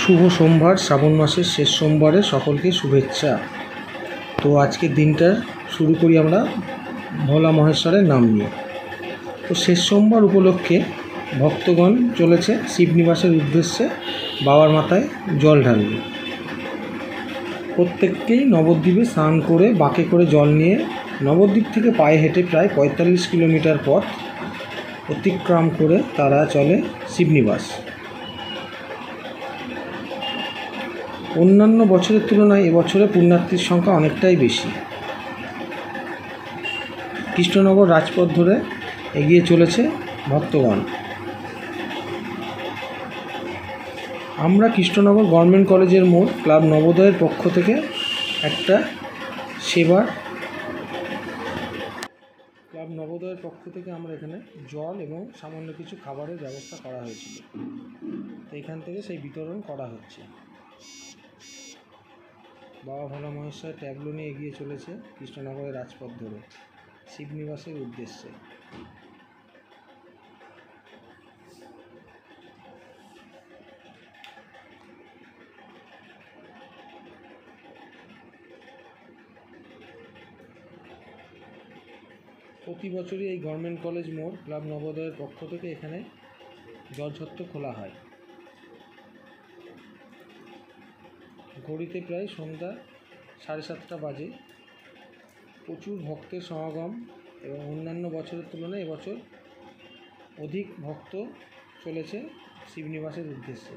শুভ সোমবার, শ্রাবণ মাসের শেষ সোমবারে সকলকে শুভেচ্ছা। তো আজকের দিনটা শুরু করি আমরা ভোলা মহেশ্বরের নাম নিয়ে। তো শেষ সোমবার উপলক্ষে ভক্তগণ চলেছে শিবনিবাসের উদ্দেশ্যে বাবার মাথায় জল ঢালবে। প্রত্যেককেই নবদ্বীপে স্নান করে বাঁকে করে জল নিয়ে নবদ্বীপ থেকে পায়ে হেঁটে প্রায় ৪৫ কিলোমিটার পথ অতিক্রম করে তারা চলে শিবনিবাস। অন্যান্য বছরের তুলনায় এবছরে পুণ্যার্থীর সংখ্যা অনেকটাই বেশি। কৃষ্ণনগর রাজপথ ধরে এগিয়ে চলেছে ভক্তগণ। আমরা কৃষ্ণনগর গভর্নমেন্ট কলেজের মোড় ক্লাব নবোদয়ের পক্ষ থেকে একটা আমরা এখানে জল এবং সামান্য কিছু খাবারের ব্যবস্থা করা হয়েছিল। তো এখান থেকে সেই বিতরণ করা হচ্ছে। বাবা ভোলা মহেশ্বর ট্যাবলো নিয়ে এগিয়ে চলেছে কৃষ্ণনগরের রাজপথ ধরে শিবনিবাসের উদ্দেশ্যে। প্রতি বছরই এই গভর্নমেন্ট কলেজ মোড় ক্লাব নবোদয়ের পক্ষ থেকে এখানে জলছত্র খোলা হয়। ঘড়িতে প্রায় সন্ধ্যা 7:30 বাজে। প্রচুর ভক্তের সমাগম এবং অন্যান্য বছরের তুলনায় এবছর অধিক ভক্ত চলেছে শিবনিবাসের উদ্দেশ্যে।